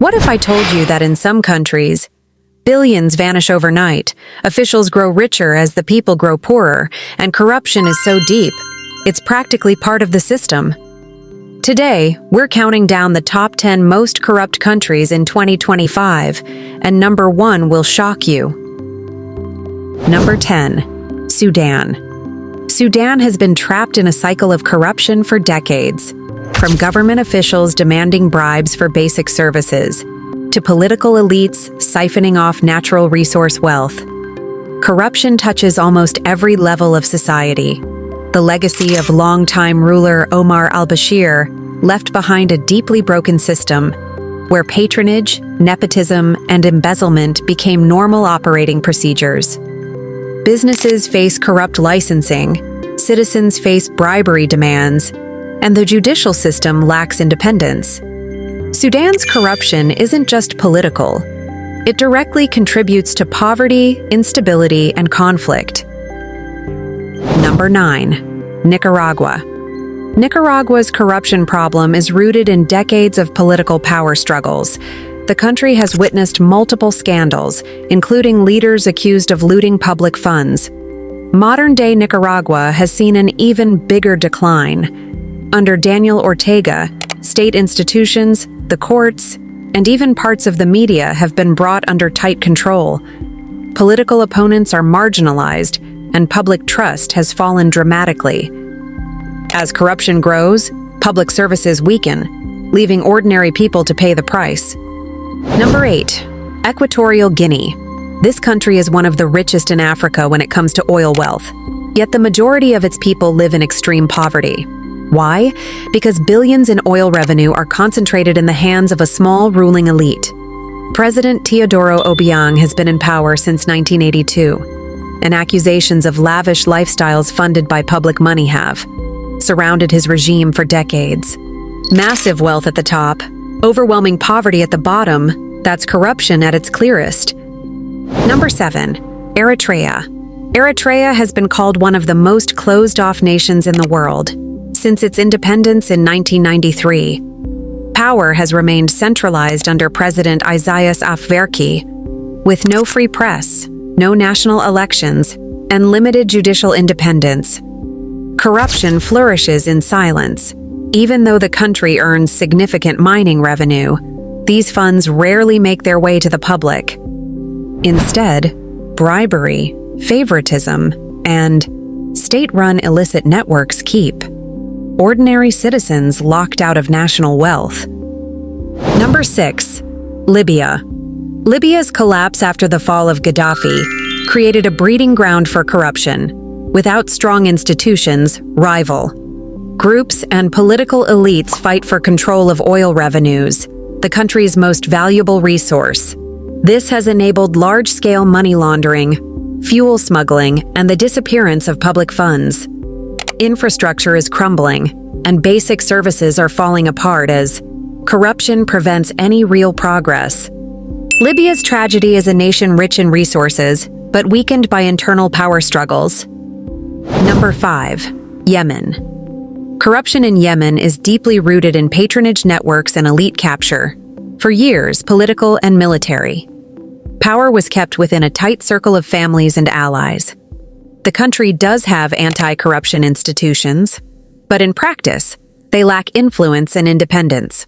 What if I told you that in some countries, billions vanish overnight, officials grow richer as the people grow poorer, and corruption is so deep, it's practically part of the system? Today, we're counting down the top 10 most corrupt countries in 2025, and number 1 will shock you. Number 10. Sudan. Sudan has been trapped in a cycle of corruption for decades, from government officials demanding bribes for basic services, to political elites siphoning off natural resource wealth. Corruption touches almost every level of society. The legacy of longtime ruler Omar al-Bashir left behind a deeply broken system where patronage, nepotism, and embezzlement became normal operating procedures. Businesses face corrupt licensing, citizens face bribery demands, and the judicial system lacks independence. Sudan's corruption isn't just political. It directly contributes to poverty, instability, and conflict. Number 9. Nicaragua. Nicaragua's corruption problem is rooted in decades of political power struggles. The country has witnessed multiple scandals, including leaders accused of looting public funds. Modern-day Nicaragua has seen an even bigger decline. Under Daniel Ortega, state institutions, the courts, and even parts of the media have been brought under tight control. Political opponents are marginalized, and public trust has fallen dramatically. As corruption grows, public services weaken, leaving ordinary people to pay the price. Number 8. Equatorial Guinea. This country is one of the richest in Africa when it comes to oil wealth, yet the majority of its people live in extreme poverty. Why? Because billions in oil revenue are concentrated in the hands of a small ruling elite. President Teodoro Obiang has been in power since 1982, and accusations of lavish lifestyles funded by public money have surrounded his regime for decades. Massive wealth at the top, overwhelming poverty at the bottom, that's corruption at its clearest. Number 7. Eritrea. Eritrea has been called one of the most closed-off nations in the world. Since its independence in 1993, power has remained centralized under President Isaias Afwerki, with no free press, no national elections, and limited judicial independence. Corruption flourishes in silence. Even though the country earns significant mining revenue, these funds rarely make their way to the public. Instead, bribery, favoritism, and state-run illicit networks keep ordinary citizens locked out of national wealth. Number 6. Libya. Libya's collapse after the fall of Gaddafi created a breeding ground for corruption. Without strong institutions, rival groups and political elites fight for control of oil revenues, the country's most valuable resource. This has enabled large-scale money laundering, fuel smuggling, and the disappearance of public funds. Infrastructure is crumbling, and basic services are falling apart as corruption prevents any real progress. Libya's tragedy is a nation rich in resources, but weakened by internal power struggles. Number 5. Yemen. Corruption in Yemen is deeply rooted in patronage networks and elite capture. For years, political and military power was kept within a tight circle of families and allies. The country does have anti-corruption institutions, but in practice, they lack influence and independence.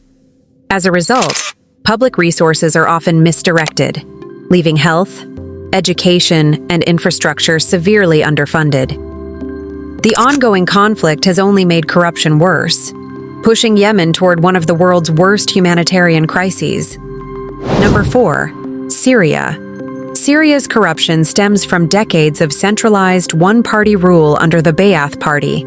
As a result, public resources are often misdirected, leaving health, education, and infrastructure severely underfunded. The ongoing conflict has only made corruption worse, pushing Yemen toward one of the world's worst humanitarian crises. Number 4. Syria. Syria's corruption stems from decades of centralized one-party rule under the Ba'ath Party.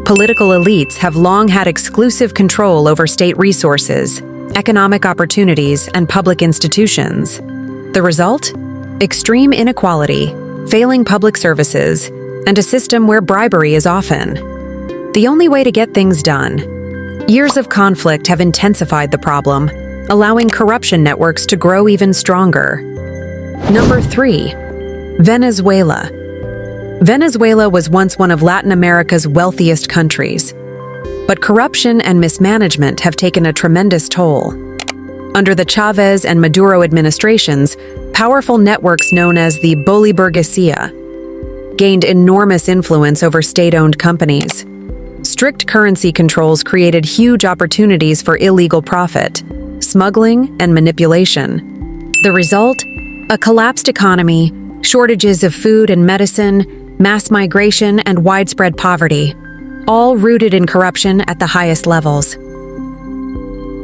Political elites have long had exclusive control over state resources, economic opportunities, and public institutions. The result? Extreme inequality, failing public services, and a system where bribery is often the only way to get things done. Years of conflict have intensified the problem, allowing corruption networks to grow even stronger. Number 3. Venezuela. Venezuela was once one of Latin America's wealthiest countries, but corruption and mismanagement have taken a tremendous toll. Under the Chavez and Maduro administrations, powerful networks known as the Boliburguesia gained enormous influence over state-owned companies. Strict currency controls created huge opportunities for illegal profit, smuggling, and manipulation. The result? A collapsed economy, shortages of food and medicine, mass migration, and widespread poverty, all rooted in corruption at the highest levels.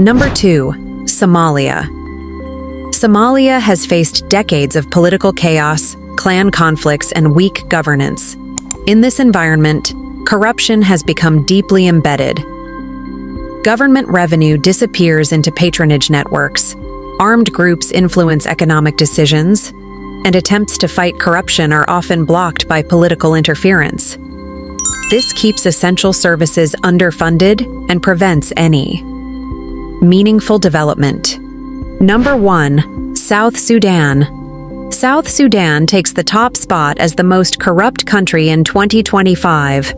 Number 2. Somalia. Somalia has faced decades of political chaos, clan conflicts, and weak governance. In this environment, corruption has become deeply embedded. Government revenue disappears into patronage networks, armed groups influence economic decisions, and attempts to fight corruption are often blocked by political interference. This keeps essential services underfunded and prevents any meaningful development. Number 1. South Sudan. South Sudan takes the top spot as the most corrupt country in 2025.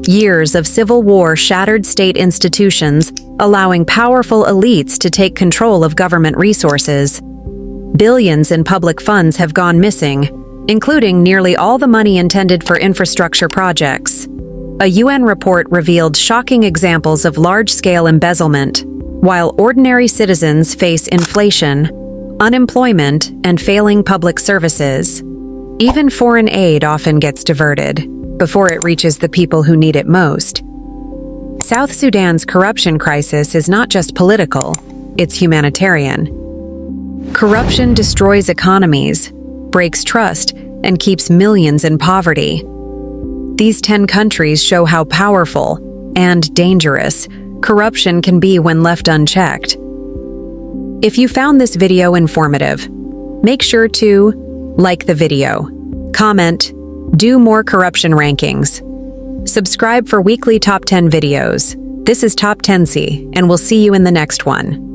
Years of civil war shattered state institutions, allowing powerful elites to take control of government resources. Billions in public funds have gone missing, including nearly all the money intended for infrastructure projects. A UN report revealed shocking examples of large-scale embezzlement, while ordinary citizens face inflation, unemployment, and failing public services. Even foreign aid often gets diverted before it reaches the people who need it most. South Sudan's corruption crisis is not just political, it's humanitarian. Corruption destroys economies, breaks trust, and keeps millions in poverty. These 10 countries show how powerful and dangerous corruption can be when left unchecked. If you found this video informative, make sure to like the video, comment, do more corruption rankings, subscribe for weekly Top 10 videos. This is Top 10C, and we'll see you in the next one.